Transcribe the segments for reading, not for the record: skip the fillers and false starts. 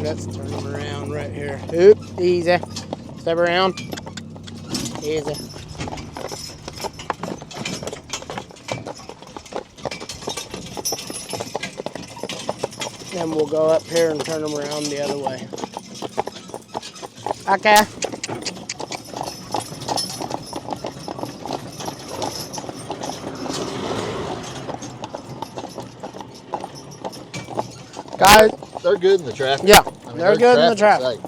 let's turn them around right here. Oop, easy. Step around. Easy. Then we'll go up here and turn them around the other way. Okay. Guys, they're good in the traffic. Yeah, I mean, they're good in the traffic.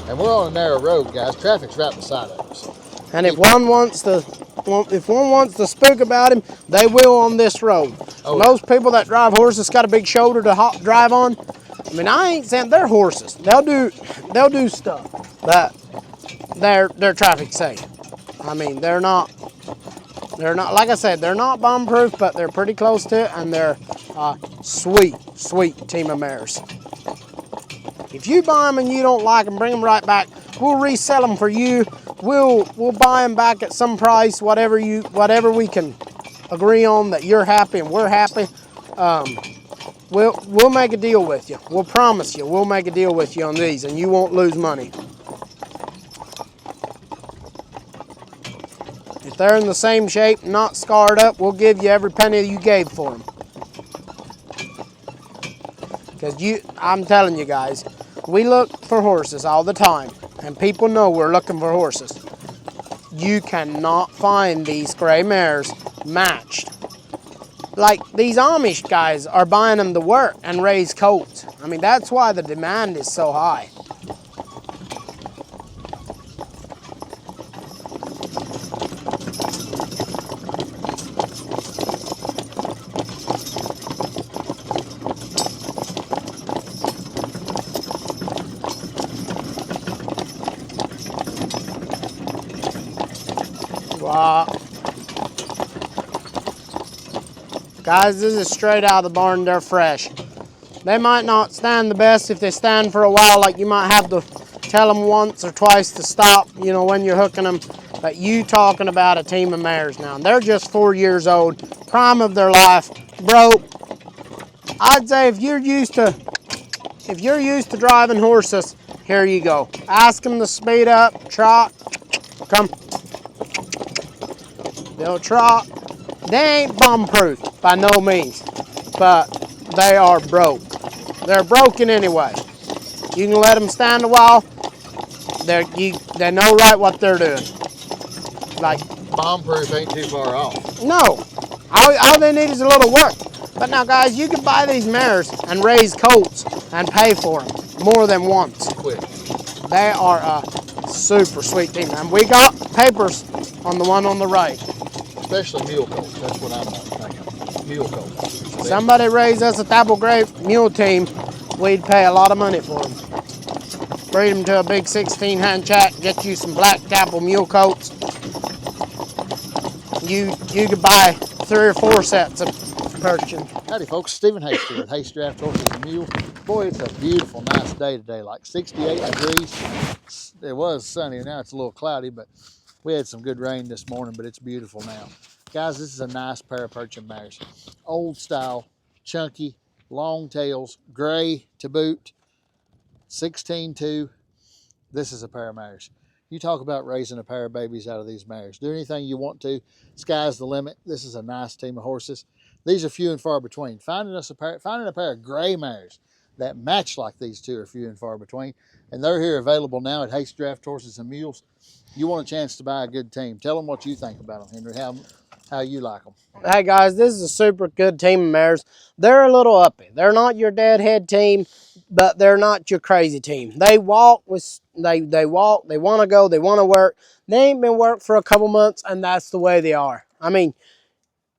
And we're on a narrow road, guys. Traffic's right beside us. And if one wants to spook about him, they will on this road. Oh, most people that drive horses got a big shoulder to drive on. I mean, I ain't saying they're horses. They'll do stuff, but they're traffic safe. I mean, they're not like I said, they're not bomb proof, but they're pretty close to it, and they're sweet team of mares. If you buy them and you don't like them, bring them right back. We'll resell them for you. We'll buy them back at some price, whatever we can agree on that you're happy and we're happy. We'll make a deal with you. We'll promise you we'll make a deal with you on these, and you won't lose money. If they're in the same shape, not scarred up, we'll give you every penny you gave for them. Because I'm telling you guys, we look for horses all the time, and people know we're looking for horses. You cannot find these gray mares matched. Like, these Amish guys are buying them to work and raise colts. I mean, that's why the demand is so high. Wow. Guys, this is straight out of the barn. They're fresh. They might not stand the best if they stand for a while, like you might have to tell them once or twice to stop, you know, when you're hooking them. But you talking about a team of mares now. They're just 4 years old, prime of their life. Bro, I'd say if you're used to driving horses, here you go. Ask them to speed up, trot, come. They'll trot. They ain't bomb-proof by no means, but they are broke. They're broken anyway. You can let them stand a while. They know right what they're doing. Like, bomb-proof ain't too far off. No. All they need is a little work. But now, guys, you can buy these mares and raise colts and pay for them more than once. Quick. They are a super sweet team. And we got papers on the one on the right. Especially mule colts. That's what I'm thinking. Mule colts. Somebody raised us a Thapple Gray mule team, we'd pay a lot of money for them. Breed them to a big 16-hand chat, get you some black Thapple mule coats. You could buy 3 or 4 sets of Percheron. Howdy folks, Stephen Hayes here with Hayes Draft Horses and Mule. Boy, it's a beautiful, nice day today, like 68 degrees. It was sunny, now it's a little cloudy, but we had some good rain this morning, but it's beautiful now. Guys, this is a nice pair of Percheron mares. Old style, chunky, long tails, gray to boot, 16-2. This is a pair of mares. You talk about raising a pair of babies out of these mares. Do anything you want to. Sky's the limit. This is a nice team of horses. These are few and far between. Finding a pair of gray mares that match like these two are few and far between. And they're here available now at Hayes Draft Horses and Mules. You want a chance to buy a good team. Tell them what you think about them, Henry, how you like them. Hey guys, this is a super good team of mares. They're a little uppy. They're not your deadhead team, but they're not your crazy team. They walk, they want to go, they want to work. They ain't been worked for a couple months, and that's the way they are. I mean,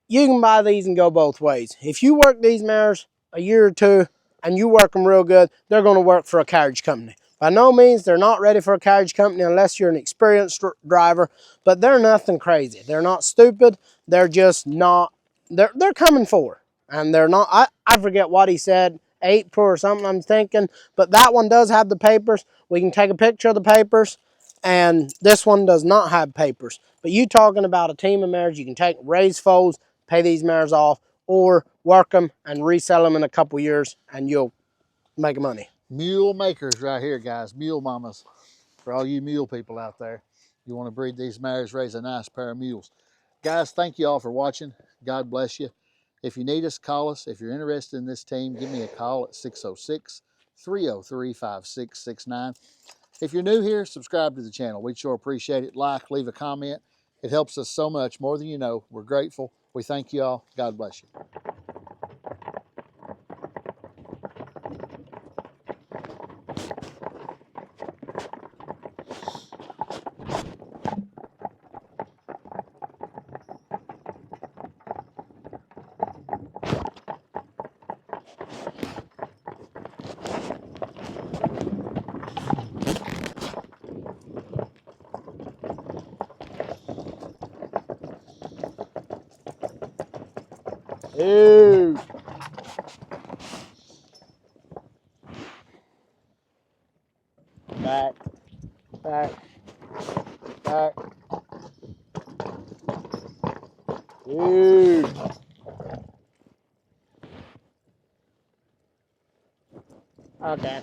you can buy these and go both ways. If you work these mares a year or two and you work them real good, they're going to work for a carriage company. By no means, they're not ready for a carriage company unless you're an experienced driver, but they're nothing crazy. They're not stupid. They're just not, they're coming for. And they're not, I forget what he said, 8 or something I'm thinking, but that one does have the papers. We can take a picture of the papers, and this one does not have papers. But you talking about a team of mares, you can take raise foals, pay these mares off. or work them and resell them in a couple years and you'll make money. Mule makers right here, guys. Mule mamas. For all you mule people out there, you want to breed these mares, raise a nice pair of mules. Guys, thank you all for watching. God bless you. If you need us, call us. If you're interested in this team, give me a call at 606-303-5669. If you're new here, subscribe to the channel. We'd sure appreciate it. Like, leave a comment. It helps us so much, more than you know. We're grateful. We thank you all. God bless you. Ew. Back, back, back. Ew. Okay.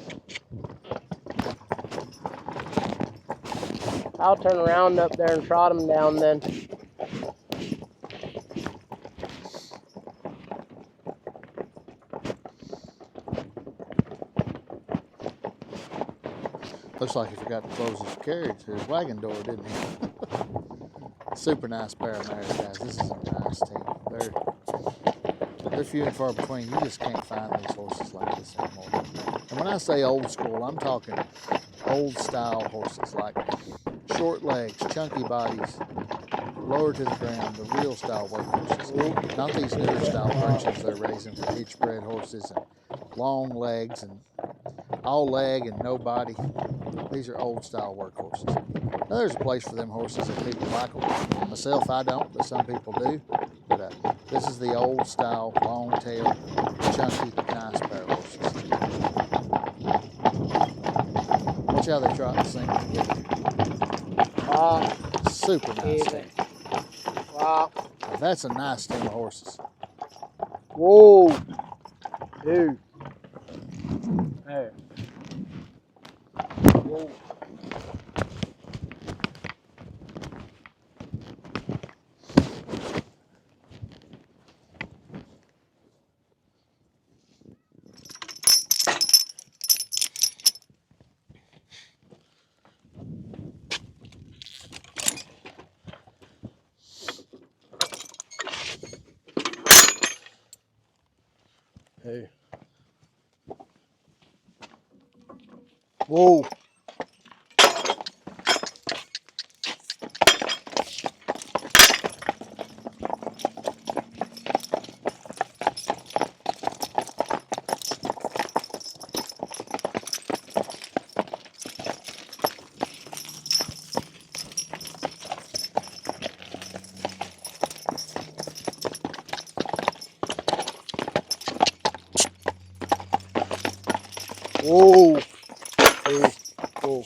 I'll turn around up there and trot them down then. Looks like he forgot to close his carriage, his wagon door, didn't he? Super nice pair of mares, guys. This is a nice team. They're few and far between. You just can't find these horses like this anymore. And when I say old school, I'm talking old style horses, like short legs, chunky bodies, lower to the ground, the real style workhorses. Not these newer style Percherons they're raising for hitch bred horses and long legs and all leg and no body. These are old style workhorses. Now there's a place for them horses if people like them. Myself, I don't, but some people do. But this is the old style, long tail, chunky, nice pair of horses. Watch how they trot and sing together. Super nice team. Wow. Now that's a nice team of horses. Whoa. Dude. Hey. Whoa. Hey. Whoa. Whoa. Hey. Whoa.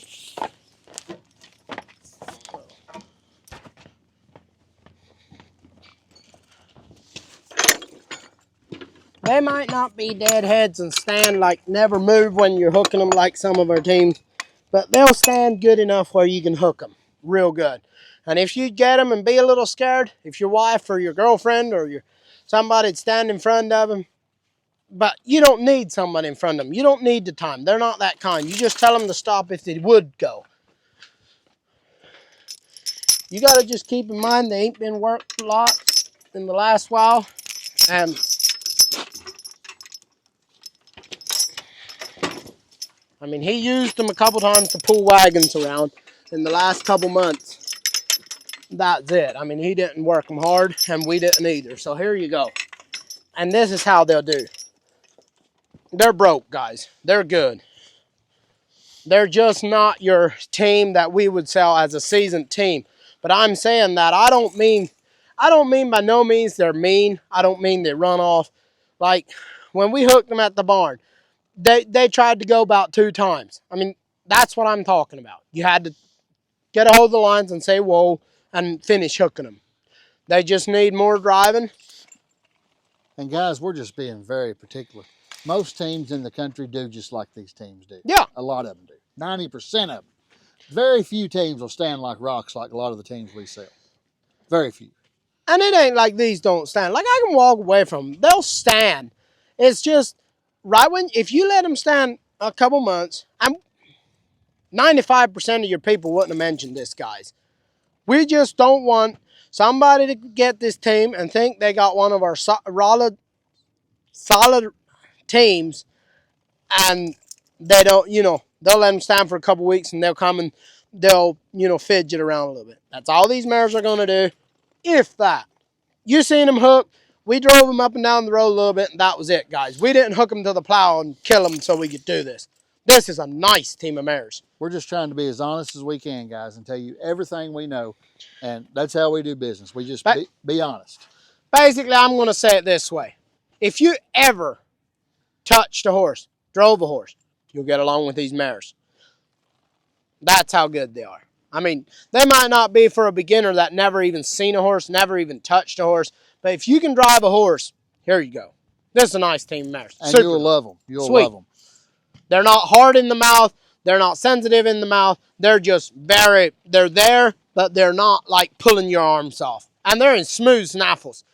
They might not be deadheads and stand like never move when you're hooking them like some of our teams, but they'll stand good enough where you can hook them real good. And if you get them and be a little scared, if your wife or your girlfriend or somebody'd stand in front of them, but you don't need somebody in front of them. You don't need the time. They're not that kind. You just tell them to stop if they would go. You got to just keep in mind they ain't been worked a lot in the last while. And I mean, he used them a couple times to pull wagons around in the last couple months. That's it. I mean, he didn't work them hard, and we didn't either. So here you go. And this is how they'll do. They're broke, guys. They're good. They're just not your team that we would sell as a seasoned team. But I'm saying that I don't mean by no means they're mean. I don't mean they run off. Like when we hooked them at the barn, they tried to go about 2 times. I mean, that's what I'm talking about. You had to get a hold of the lines and say whoa and finish hooking them. They just need more driving. And guys, we're just being very particular. Most teams in the country do just like these teams do. Yeah. A lot of them do. 90% of them. Very few teams will stand like rocks like a lot of the teams we sell. Very few. And it ain't like these don't stand. Like, I can walk away from them. They'll stand. It's just, right when, if you let them stand a couple months, 95% of your people wouldn't have mentioned this, guys. We just don't want somebody to get this team and think they got one of our solid teams, and they don't, they'll let them stand for a couple weeks and they'll come and they'll, fidget around a little bit. That's all these mares are going to do, if that. You seen them hook. We drove them up and down the road a little bit, and that was it, guys. We didn't hook them to the plow and kill them so we could do this. This is a nice team of mares. We're just trying to be as honest as we can, guys, and tell you everything we know. And that's how we do business. We just be honest. Basically, I'm going to say it this way. If you ever touched a horse, drove a horse, you'll get along with these mares. That's how good they are. I mean, they might not be for a beginner that never even seen a horse, never even touched a horse. But if you can drive a horse, here you go. This is a nice team of mares. And you'll love them. You'll love them. They're not hard in the mouth. They're not sensitive in the mouth. They're just they're there, but they're not like pulling your arms off. And they're in smooth snaffles.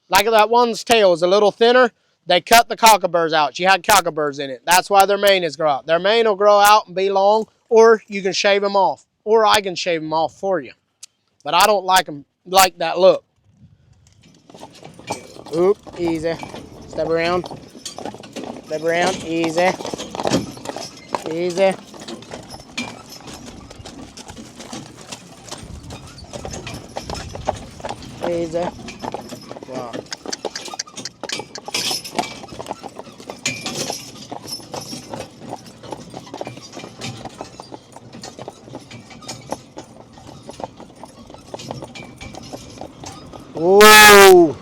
Like that one's tail is a little thinner. They cut the cockaburs out. She had cockaburs in it. That's why their mane is grow out. Their mane will grow out and be long, or you can shave them off. Or I can shave them off for you. But I don't like them like that look. Oop, easy. Step around. Step around, easy. Easy. Easy. Wow. Whoa.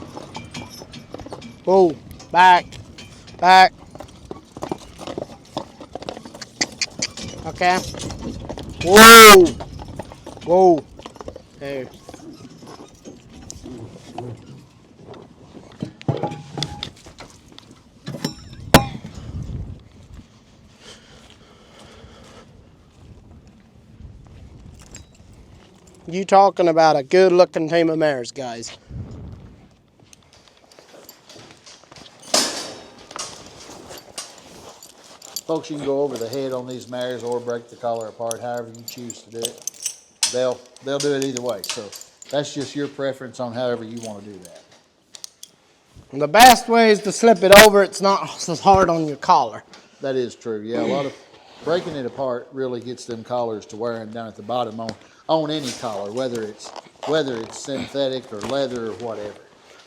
Whoa. Back. Back. Okay. Whoa. Whoa. There. You talking about a good looking team of mares, guys. Folks, you can go over the head on these mares or break the collar apart, however you choose to do it. They'll do it either way. So that's just your preference on however you want to do that. And the best way is to slip it over. It's not so hard on your collar. That is true. Yeah, a lot of breaking it apart really gets them collars to wearing down at the bottom on any collar, whether it's synthetic or leather or whatever.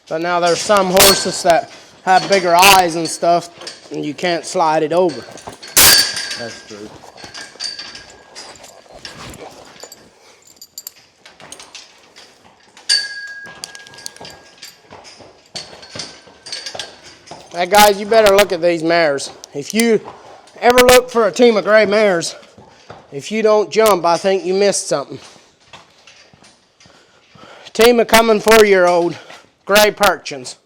But now there's some horses that have bigger eyes and stuff, and you can't slide it over. That's true. Hey guys, you better look at these mares. If you ever look for a team of gray mares, if you don't jump, I think you missed something. Team of coming 4-year-old gray Percherons.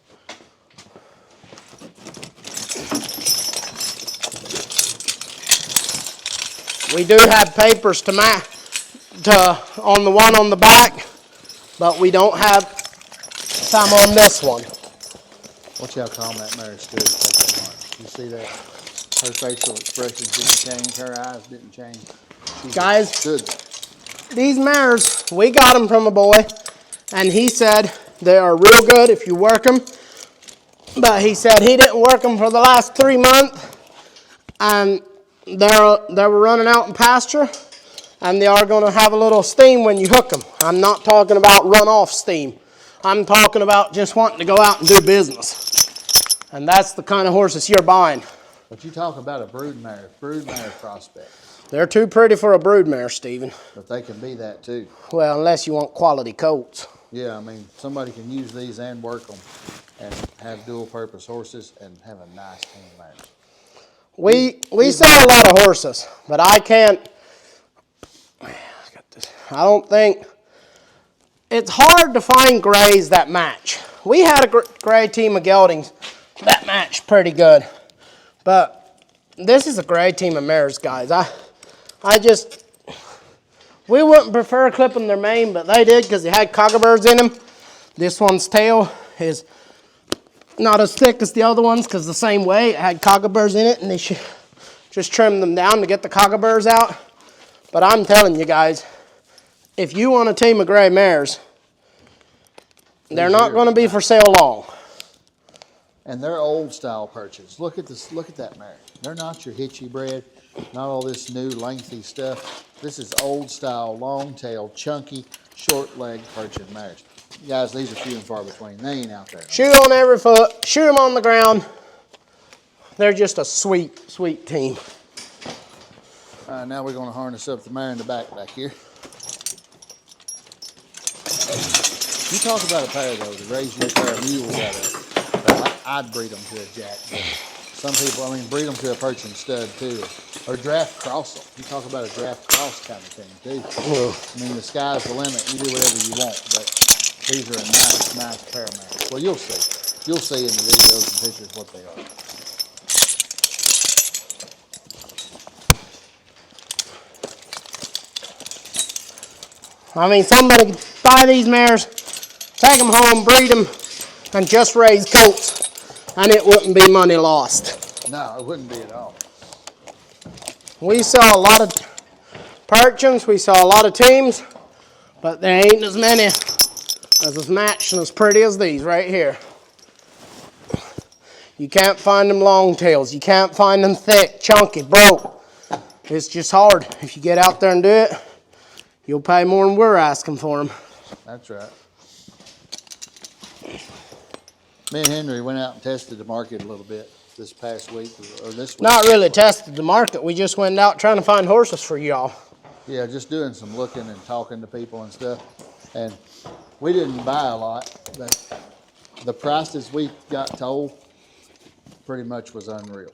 We do have papers to on the one on the back, but we don't have some on this one. Watch how calm that mare stood. You see that? Her facial expressions didn't change. Her eyes didn't change. Guys, stood. These mares, we got them from a boy, and he said they are real good if you work them. But he said he didn't work them for the last 3 months, and they were running out in pasture, and they are going to have a little steam when you hook them. I'm not talking about runoff steam. I'm talking about just wanting to go out and do business. And that's the kind of horses you're buying. But you talk about a brood mare prospect. They're too pretty for a brood mare, Stephen. But they can be that too. Well, unless you want quality coats. Yeah, I mean, somebody can use these and work them and have dual purpose horses and have a nice team of mares. We sell a lot of horses, but I don't think, it's hard to find grays that match. we had a great team of geldings that matched pretty good. But this is a great team of mares, guys. We wouldn't prefer clipping their mane, but they did because they had cockaburs in them. This one's tail is not as thick as the other ones because the same way it had cockaburs in it, and they should just trim them down to get the cockaburs out. But I'm telling you guys, if you want a team of gray mares, they're not going to be for sale long. And they're old style perches. Look at this. Look at that mare. They're not your hitchy bred, not all this new lengthy stuff. This is old style, long tail, chunky, short leg perching mares. Guys, these are few and far between. They ain't out there. Shoe on every foot. Shoot them on the ground. They're just a sweet, sweet team. Now we're going to harness up the mare in the back here. You talk about a pair, though, to raise your pair of mules out of. I'd breed them to a jack. But some people, I mean, breed them to a perching stud, too. Or draft cross them. You talk about a draft cross kind of thing, too. I mean, the sky's the limit. You do whatever you want, but these are a nice, nice pair of mares. Well, you'll see. You'll see in the videos and pictures what they are. I mean, somebody could buy these mares, take them home, breed them, and just raise colts, and it wouldn't be money lost. No, it wouldn't be at all. We saw a lot of Percherons, we saw a lot of teams, but there ain't as many as matched and as pretty as these right here. You can't find them long tails. You can't find them thick, chunky, broke. It's just hard. If you get out there and do it, you'll pay more than we're asking for them. That's right. Me and Henry went out and tested the market a little bit this past week, or this week. Not really tested the market. We just went out trying to find horses for y'all. Yeah, just doing some looking and talking to people and stuff. And we didn't buy a lot, but the prices we got told pretty much was unreal.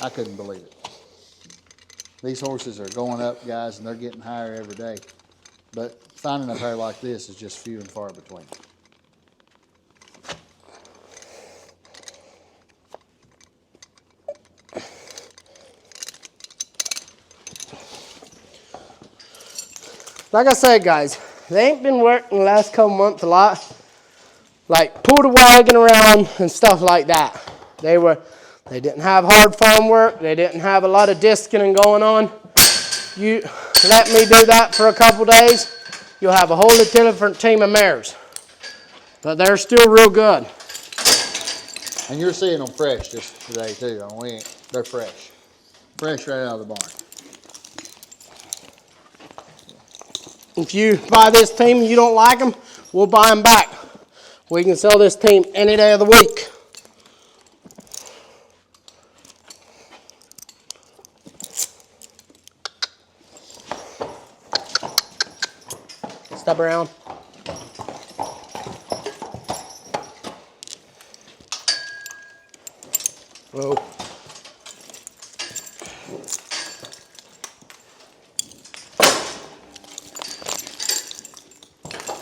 I couldn't believe it. These horses are going up, guys, and they're getting higher every day. But finding a pair like this is just few and far between. Like I said, guys, they ain't been working the last couple months a lot. Like pull the wagon around and stuff like that. They didn't have hard farm work. They didn't have a lot of disking going on. You let me do that for a couple days, you'll have a whole different team of mares. But they're still real good. And you're seeing them fresh just today too. I mean, they're fresh. Fresh right out of the barn. If you buy this team and you don't like them, we'll buy them back. We can sell this team any day of the week. Step around. Whoa.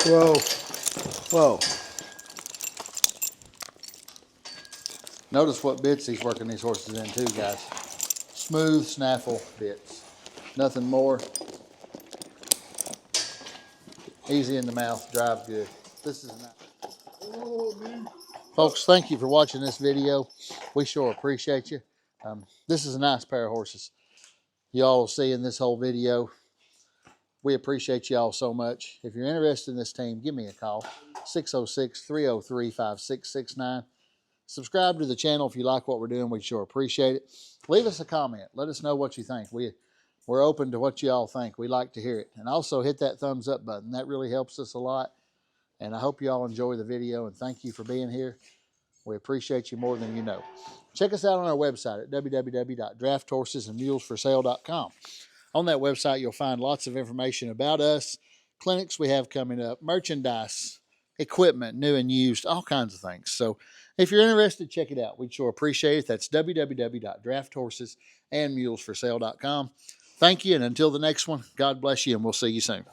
Whoa. Whoa. Notice what bits he's working these horses in too, guys. Smooth snaffle bits. Nothing more. Easy in the mouth, drive good. This is nice. Folks, thank you for watching this video. We sure appreciate you. This is a nice pair of horses. Y'all will see in this whole video. We appreciate y'all so much. If you're interested in this team, give me a call. 606-303-5669. Subscribe to the channel if you like what we're doing. We sure appreciate it. Leave us a comment. Let us know what you think. We're open to what you all think. We like to hear it. And also hit that thumbs up button. That really helps us a lot. And I hope you all enjoy the video. And thank you for being here. We appreciate you more than you know. Check us out on our website at www.drafthorsesandsmulesforsale.com. On that website, you'll find lots of information about us, clinics we have coming up, merchandise, equipment, new and used, all kinds of things. So if you're interested, check it out. We'd sure appreciate it. That's www.drafthorsesandsmulesforsale.com. Thank you, and until the next one, God bless you, and we'll see you soon.